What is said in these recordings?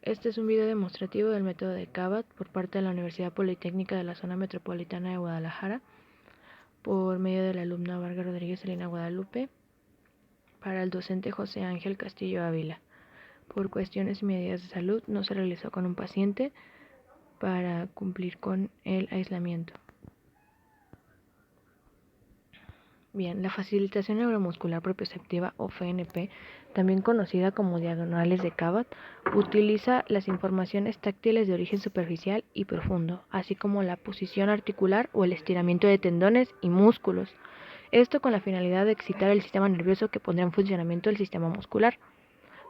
Este es un video demostrativo del método de CABAT por parte de la Universidad Politécnica de la Zona Metropolitana de Guadalajara por medio de la alumna Vargas Rodríguez Elena Guadalupe para el docente José Ángel Castillo Ávila. Por cuestiones y medidas de salud no se realizó con un paciente para cumplir con el aislamiento. Bien, la facilitación neuromuscular propioceptiva o FNP, también conocida como diagonales de CABAT, utiliza las informaciones táctiles de origen superficial y profundo, así como la posición articular o el estiramiento de tendones y músculos. Esto con la finalidad de excitar el sistema nervioso que pondrá en funcionamiento el sistema muscular.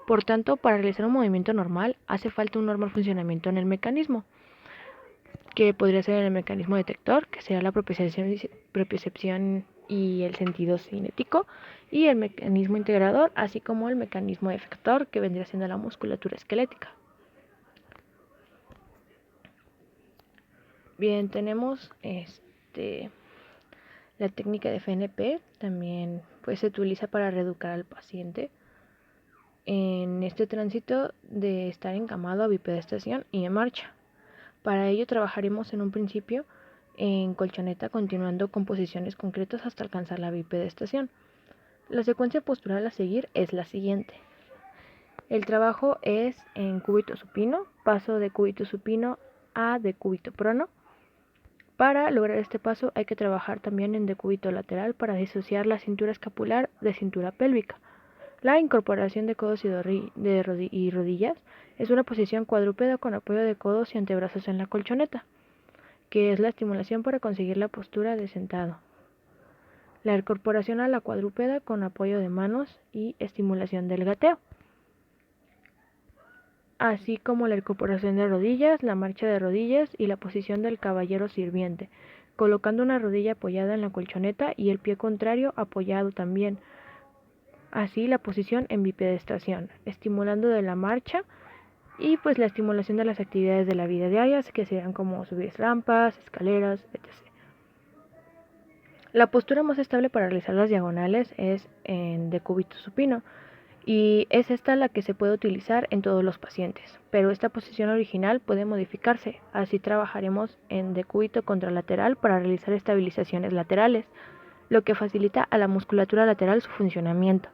Por tanto, para realizar un movimiento normal, hace falta un normal funcionamiento en el mecanismo, que podría ser el mecanismo detector, que será la propiocepción y el sentido cinético, y el mecanismo integrador, así como el mecanismo efector, que vendría siendo la musculatura esquelética. Bien, tenemos la técnica de FNP, también se utiliza para reeducar al paciente en este tránsito de estar encamado a bipedestación y en marcha. Para ello trabajaremos en un principio en colchoneta, continuando con posiciones concretas hasta alcanzar la bipedestación. La secuencia postural a seguir es la siguiente. El trabajo es en cúbito supino, paso de cúbito supino a decúbito prono. Para lograr este paso hay que trabajar también en decúbito lateral para disociar la cintura escapular de cintura pélvica. La incorporación de codos y rodillas es una posición cuadrúpeda con apoyo de codos y antebrazos en la colchoneta, que es la estimulación para conseguir la postura de sentado. La incorporación a la cuadrúpeda con apoyo de manos y estimulación del gateo, así como la incorporación de rodillas, la marcha de rodillas y la posición del caballero sirviente, colocando una rodilla apoyada en la colchoneta y el pie contrario apoyado también. Así la posición en bipedestación, estimulando de la marcha y la estimulación de las actividades de la vida diaria, que serían como subir rampas, escaleras, etc. La postura más estable para realizar las diagonales es en decúbito supino, y es esta la que se puede utilizar en todos los pacientes, pero esta posición original puede modificarse. Así trabajaremos en decúbito contralateral para realizar estabilizaciones laterales, lo que facilita a la musculatura lateral su funcionamiento.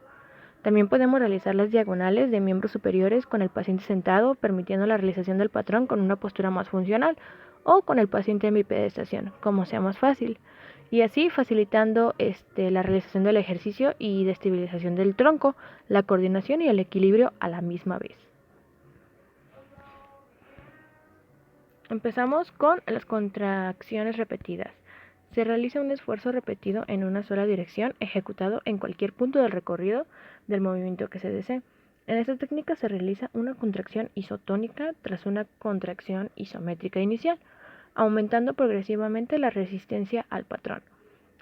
También podemos realizar las diagonales de miembros superiores con el paciente sentado, permitiendo la realización del patrón con una postura más funcional, o con el paciente en bipedestación, como sea más fácil, y así facilitando la realización del ejercicio y de estabilización del tronco, la coordinación y el equilibrio a la misma vez. Empezamos con las contracciones repetidas. Se realiza un esfuerzo repetido en una sola dirección, ejecutado en cualquier punto del recorrido del movimiento que se desee. En esta técnica se realiza una contracción isotónica tras una contracción isométrica inicial, aumentando progresivamente la resistencia al patrón.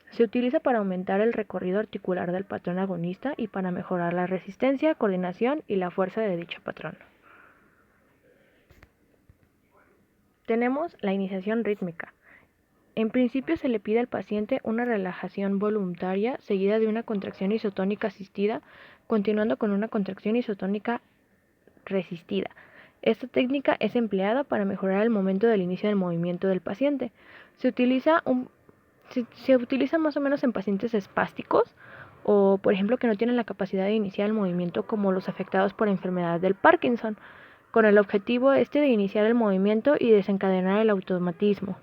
Se utiliza para aumentar el recorrido articular del patrón agonista y para mejorar la resistencia, coordinación y la fuerza de dicho patrón. Tenemos la iniciación rítmica. En principio se le pide al paciente una relajación voluntaria seguida de una contracción isotónica asistida, continuando con una contracción isotónica resistida. Esta técnica es empleada para mejorar el momento del inicio del movimiento del paciente. Se utiliza más o menos en pacientes espásticos o, por ejemplo, que no tienen la capacidad de iniciar el movimiento, como los afectados por enfermedad del Parkinson, con el objetivo de iniciar el movimiento y desencadenar el automatismo.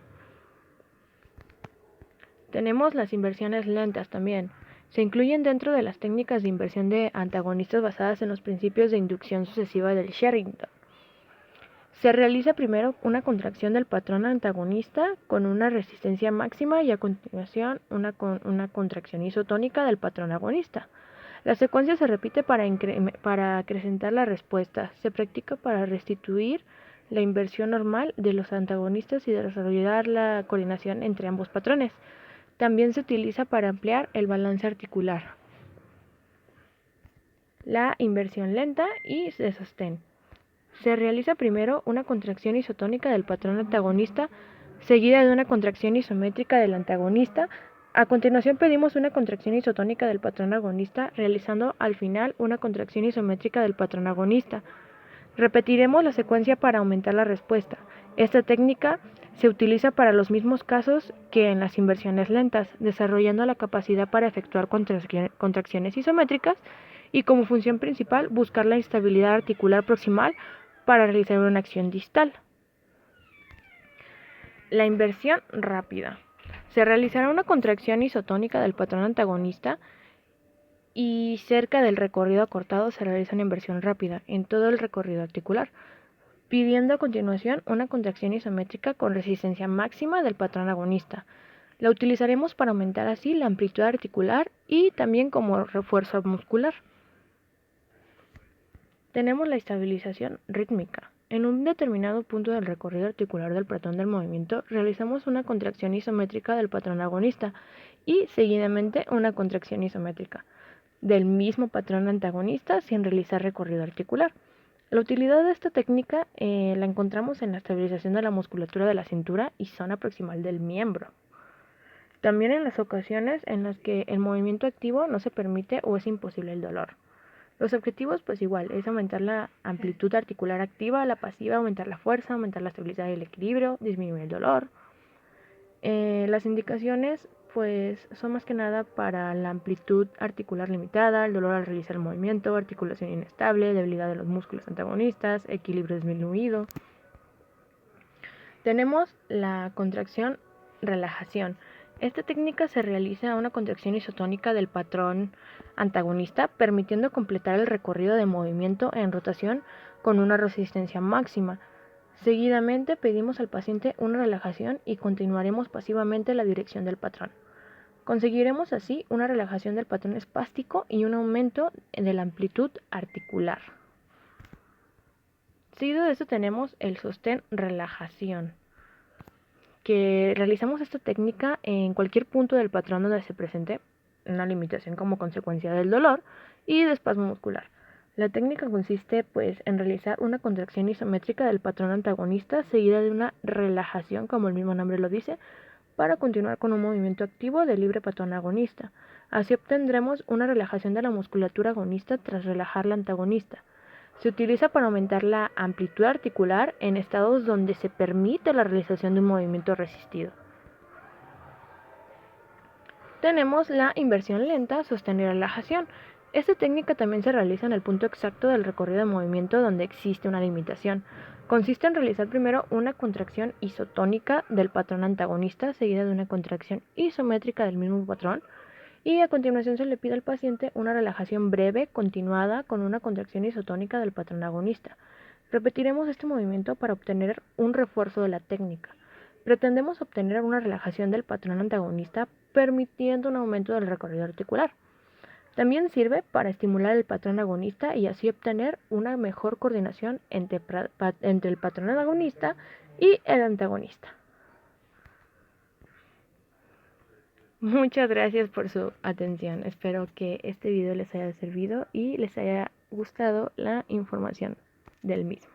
Tenemos las inversiones lentas también. Se incluyen dentro de las técnicas de inversión de antagonistas basadas en los principios de inducción sucesiva del Sherrington. Se realiza primero una contracción del patrón antagonista con una resistencia máxima y a continuación una contracción isotónica del patrón agonista. La secuencia se repite para acrecentar la respuesta. Se practica para restituir la inversión normal de los antagonistas y desarrollar la coordinación entre ambos patrones. También se utiliza para ampliar el balance articular. La inversión lenta y de sostén. Se realiza primero una contracción isotónica del patrón antagonista, seguida de una contracción isométrica del antagonista. A continuación pedimos una contracción isotónica del patrón agonista, realizando al final una contracción isométrica del patrón agonista. Repetiremos la secuencia para aumentar la respuesta. Esta técnica se utiliza para los mismos casos que en las inversiones lentas, desarrollando la capacidad para efectuar contracciones isométricas y como función principal buscar la estabilidad articular proximal para realizar una acción distal. La inversión rápida. Se realizará una contracción isotónica del patrón antagonista y cerca del recorrido acortado se realiza una inversión rápida en todo el recorrido articular, pidiendo a continuación una contracción isométrica con resistencia máxima del patrón agonista. La utilizaremos para aumentar así la amplitud articular y también como refuerzo muscular. Tenemos la estabilización rítmica. En un determinado punto del recorrido articular del patrón del movimiento, realizamos una contracción isométrica del patrón agonista y seguidamente una contracción isométrica del mismo patrón antagonista sin realizar recorrido articular. La utilidad de esta técnica la encontramos en la estabilización de la musculatura de la cintura y zona proximal del miembro. También en las ocasiones en las que el movimiento activo no se permite o es imposible el dolor. Los objetivos, pues igual, es aumentar la amplitud articular activa, la pasiva, aumentar la fuerza, aumentar la estabilidad y el equilibrio, disminuir el dolor. Las indicaciones, pues, son más que nada para la amplitud articular limitada, el dolor al realizar el movimiento, articulación inestable, debilidad de los músculos antagonistas, equilibrio disminuido. Tenemos la contracción relajación. Esta técnica se realiza a una contracción isotónica del patrón antagonista, permitiendo completar el recorrido de movimiento en rotación con una resistencia máxima. Seguidamente pedimos al paciente una relajación y continuaremos pasivamente la dirección del patrón. Conseguiremos así una relajación del patrón espástico y un aumento de la amplitud articular. Seguido de esto tenemos el sostén relajación, que realizamos esta técnica en cualquier punto del patrón donde se presente una limitación como consecuencia del dolor y de espasmo muscular. La técnica consiste pues en realizar una contracción isométrica del patrón antagonista seguida de una relajación, como el mismo nombre lo dice, para continuar con un movimiento activo del libre patrón agonista. Así obtendremos una relajación de la musculatura agonista tras relajar la antagonista. Se utiliza para aumentar la amplitud articular en estados donde se permite la realización de un movimiento resistido. Tenemos la inversión lenta, sostén y relajación. Esta técnica también se realiza en el punto exacto del recorrido de movimiento donde existe una limitación. Consiste en realizar primero una contracción isotónica del patrón antagonista seguida de una contracción isométrica del mismo patrón y a continuación se le pide al paciente una relajación breve continuada con una contracción isotónica del patrón agonista. Repetiremos este movimiento para obtener un refuerzo de la técnica. Pretendemos obtener una relajación del patrón antagonista permitiendo un aumento del recorrido articular. También sirve para estimular el patrón agonista y así obtener una mejor coordinación entre el patrón agonista y el antagonista. Muchas gracias por su atención. Espero que este video les haya servido y les haya gustado la información del mismo.